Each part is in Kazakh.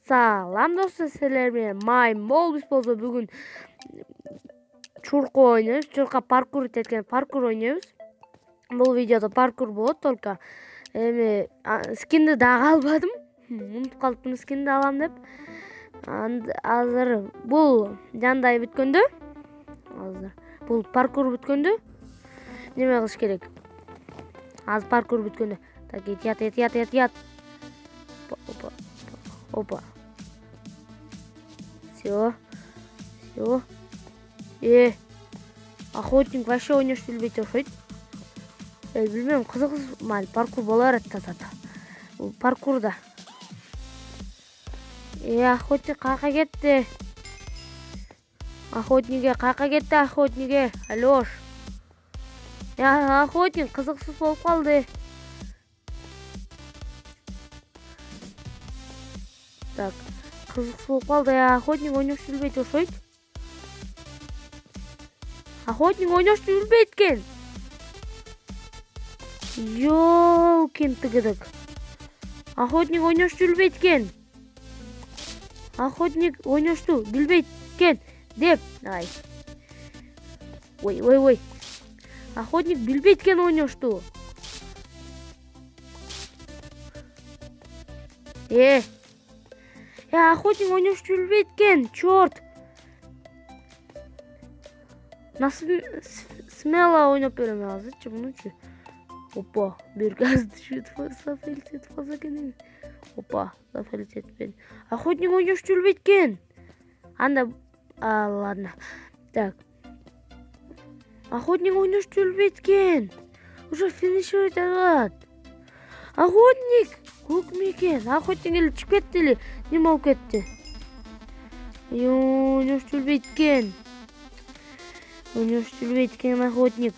Салам достор, силер менен Маймол биз болсо бүгүн чурка ойнойбуз. Чурка паркур эткен паркур ойнойбуз. Бул видеодо паркур болот только. Эми скинди дагы албадым. Унутуп калыптын скинди алам деп. Азыр бул жандай бүткөндө, азыр бул паркур бүткөндө неме кылыш керек? Азыр паркур бүткөндө. Так, ят. Опа. Все. Охотник вообще ойнош билбейт окшойт. Билбейм, кызык паркур боло берет да. Бул паркурда. Охотник кака кетти? Охотниге, Алёш. Охотник кызыксыз болуп калды. Так, кызыксыз болуп калды. Охотник ойнош билбейт окшойт. Охотник ойнош билбейт экен. Ёлкин тыгыдык. Охотник ойнош билбейт экен. Охотник ойношту билбейт экен деп. Ай. Ой. Охотник билбейт экен ойношту. Охотник ойнош билбейт экен, чёрт. Смело ойноп берем азырчы мунучу. Опа, бир газ түшүп сафелтет болсо экен. Опа, сафелтетпен. Охотник ойнош билбейт экен. Анда, ладно. Так. Охотник ойнош билбейт экен. Уже финишировать атат. Охотник көкмө экен. Охотник эле чыгып кетти эле. Неме болуп кетти? Ойнош билбейт экен. Охотник.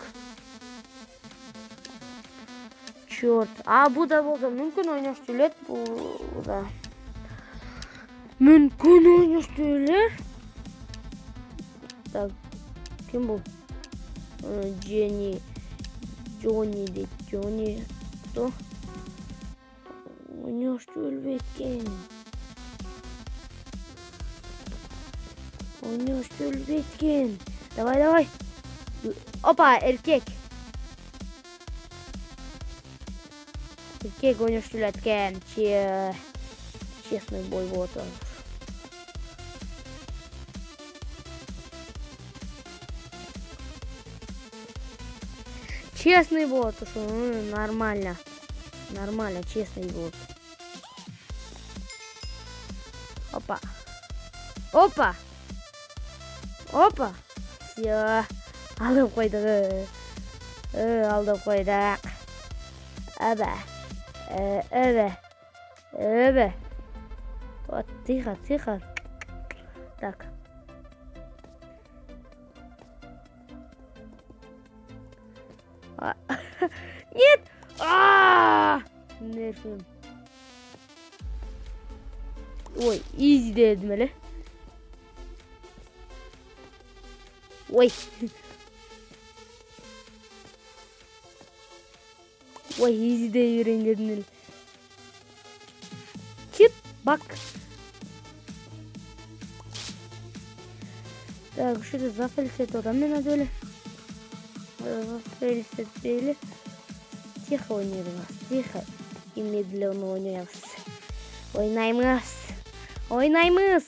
Чёрт. Бу да болсо мүмкүн ойнош билет. Бу да. Мүмкүн ойнош билет. Так. Ким бул? Джонни дейт. Джонни. Кто? Ойнош билбейт экен. Давай. Опа, эркек. Эркек ойнош билет экен. Честный бой вот он. Честный бот, нормально, честный бот. Опа. Все. Алдып койдук. Эбе. Вот, тихо. Так. Нет! Нервим. Ой, изи дедим эле. Ой, изи дей берейин дедим эле. Чип, бак. Так, ушул зафелсет одам мен азыр эле. Зафелсетпейли. Тихо ойнойбуз. Тихо и медленно ойнойбуз. Ойнойбуз.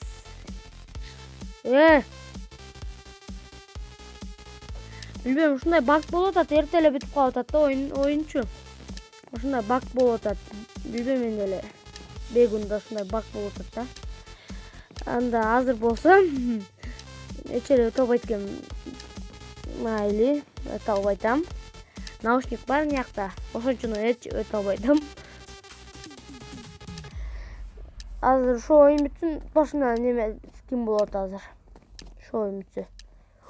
Билбейм, ушундай баг болуп атат, эрте эле бүтүп калып атат да оюнчу. Ушундай баг болуп атат. Билбейм мен деле. Бегунда ушундай баг болуп атат да. Анда азыр болсо эч эле өтө албайт экен. Майли, өтө албайтам. Наушник бар мыякта. Ошончо эч өтө албайтам. Азыр ошо оюн бүтсүн, башына неме скин болот азыр. Ошо оюн бүтсө.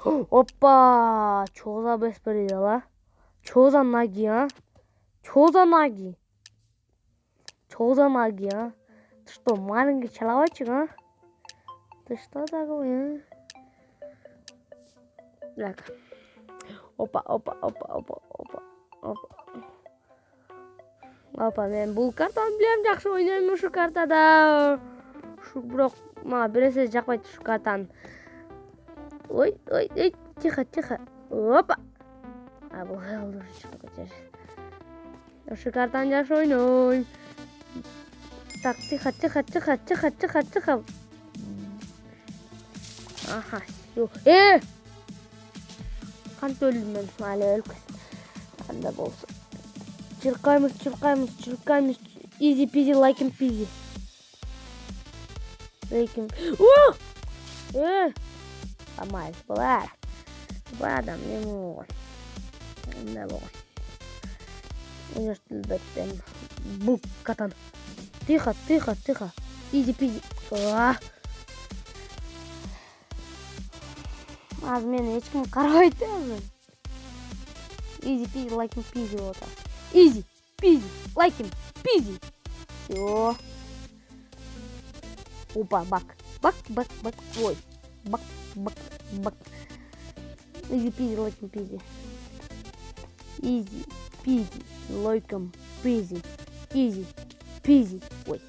Опа! Чоза беспредел, а? Чоза наги, а? Ты что, маленький человечек, а? Ты что такое, а? Так. Опа. Опа, мен бул картаны билем, жакшы ойнойм ушу картада. Бирок мага берсе жакпайт ушу картаны. Ой, тихо. Опа. Бул ушу картаны жакшы ойнойм. Так, тихо. Аха, всё. Кантип өлдүм мен, али өлкөс. Кандай болсо. Чыркаймыз. Easy peasy, like and peasy. Амайс болар. Бадам не могу. Не могу. Университет беттен. Бук катан. Тихо. Easy peasy. Азыр мени эч ким карабайт азыр. Easy peasy, like and peasy болот. Easy peasy, like and peasy. Всё. Опа, бак. Ой. Бак. Easy peasy, like and peasy. Easy peasy, like and peasy. Easy peasy. Ой.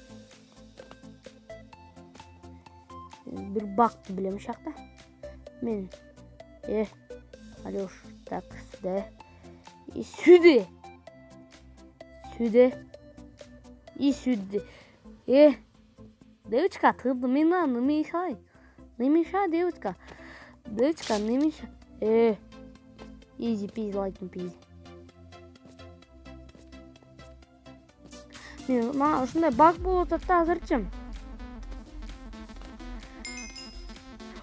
Бир бакты билем шакта. Мен. Алёш, так, сюда. И сюда. И сюда. Девочка, ты не мешай. Не мешай, девочка. Девочка, не мешай. Easy peasy, like and peasy. Мага ушундай баг болуп атат да азырчы.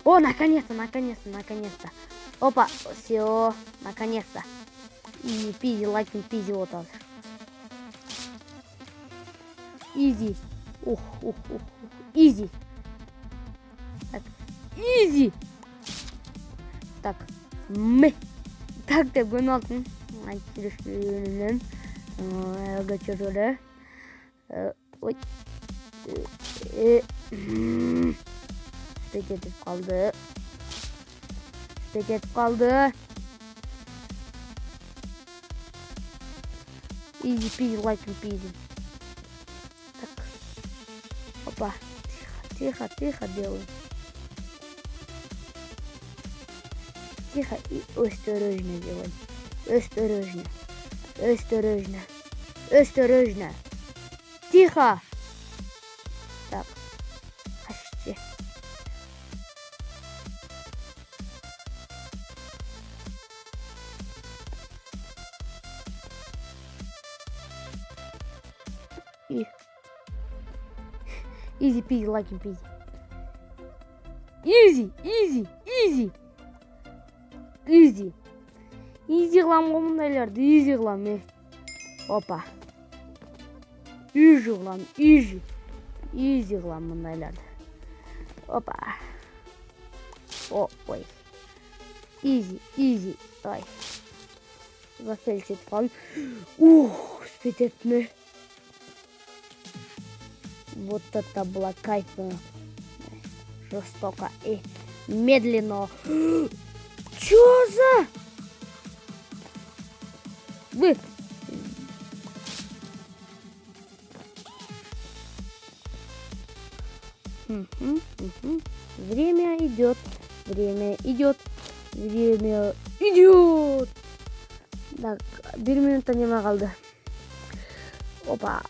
О, наконец-то. Опа, все, наконец-то. Easy peasy, like and peasy вот так. Easy. Ух. Easy. Так, easy. Так, Так, деп гөналтын. Айтырышпенен. Гачырды. Ой. Кетип калды. Easy peasy, like and peasy. Так. Опа. Тихо делаем. Тихо и осторожно делаем. Осторожно. Тихо. Так. Почти. Easy peasy, like and peasy. Easy кылам го мындайларды, easy кылам. Опа. Easy кылам мындайларды. Опа. Ой. Easy. Ой. Зафельчит калдым. Спететме. Вот это было кайфно. Жестоко и медленно. Чё за? Вы. Время идет. Так, 1 минута нема калды. Опа,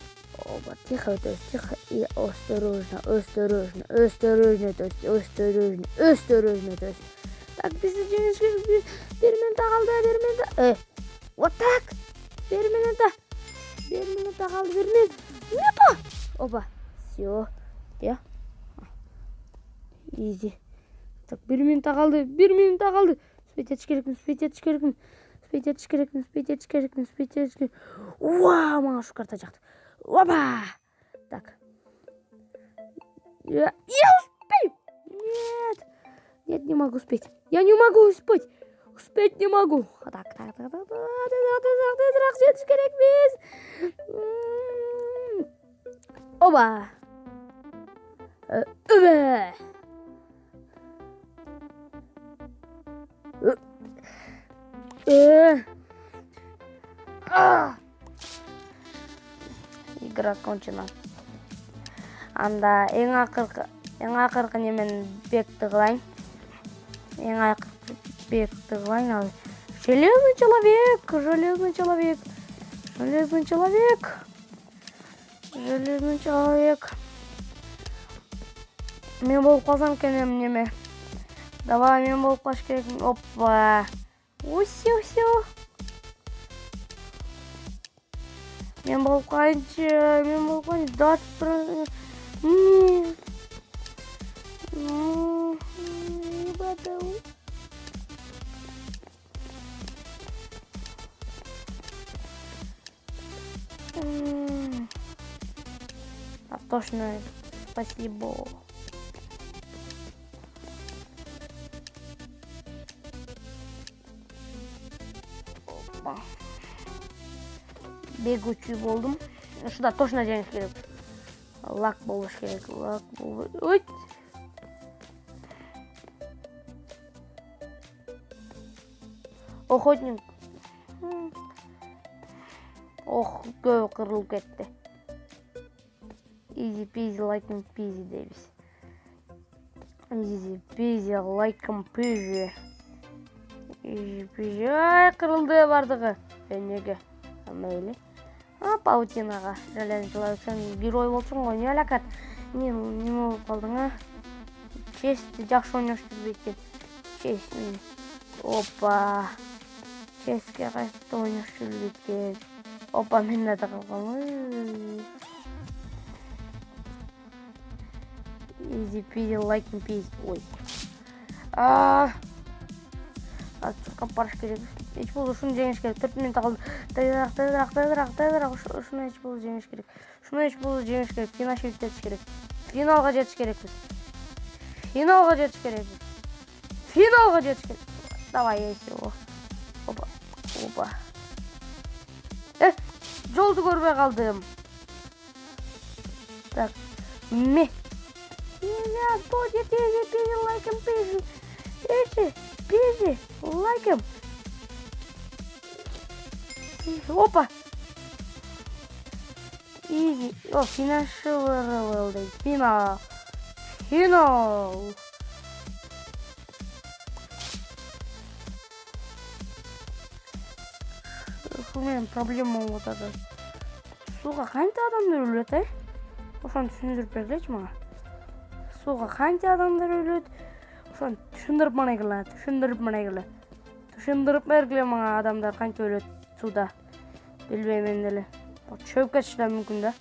тихо и осторожно. Так, biz 1 минута калды. Вот так. 1 минута. 1 минута калды, 1 минута. Опа, всё. Easy. Так, 1 минута калды. Спеть керекмин. Уа, мага ушу карта жакты. Опа! Так. Я успею! Нет, не могу успеть. Я не могу успеть. Успеть не могу. Так. Жетиш керекпиз. Опа! Игра кончена. Анда эң акыркы Эң акыркы немени бекти кылайын. Эң акыркы бекти кылайын. Ал железный человек, железный человек, железный человек, железный человек. Мен болуп калсам экен неме. Давай мен болуп калыш керек. Опа. Усю. Мен болуп калайынчы. Дат бір. Точно. Спасибо. Бегучий болдум. Ушуда точно жеңиш керек. Лак болуш керек. Ой. Охотник. Ох, көбү кырылып кетти. Easy peasy like and peasy Davis. Easy peasy like and peasy. Easy peasy. Ай, кырылды бардыгы. Эмнеге? Мейли. Паутинага. Железный человек, сен герой болчуң го. Не алакат? Не болуп калдың, а? Честти жакшы ойнош жүрбөйт экен. Честь. Опа. Честке кайсы ойнош жүрбөйт экен. Опа, мен да калгам. Easy peasy like and peasy. Ой. Ачыкка барыш керек. Эч болду ушуну жеңиш керек. 4 минут калды. Тайдыраак. Ушуну эч болду жеңиш керек. Финалга жетиш керек. Финалга жетиш керек. Давай, ейси. Опа. Жолду көрбөй калдым. Так. Yeah, будет easy peasy like and peasy. Easy peasy like him. Опа. Easy. О, финишировал. Финал. У меня проблема вот эта. Сука, канча адамдар өлөт, Ошону түшүндүрүп бергилечи мага. Суга канча адамдар өлөт? Ошону түшүндүрүп бергиле мага адамдар канча өлөт суда. Билбейм деле. Чөп кетиши мүмкүн да.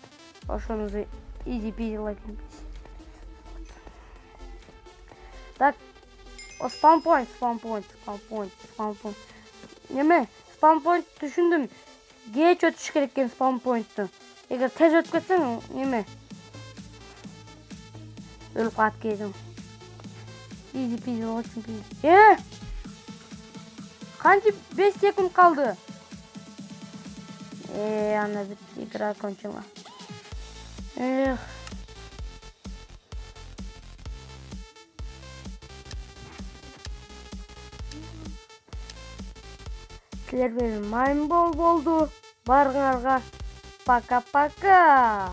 Ошонусу easy peasy like it. Так. Spawn point. Неме? Spawn point түшүндүм. Кеч өтүш керек экен spawn point'ту. Эгер тез өтүп кетсең, неме? Өлүп калат кезиң. Easy peasy like it. Канча 5 секунд калды. Ана бит игра кончила. Силер менен майын болду. Барыңарга пока-пока.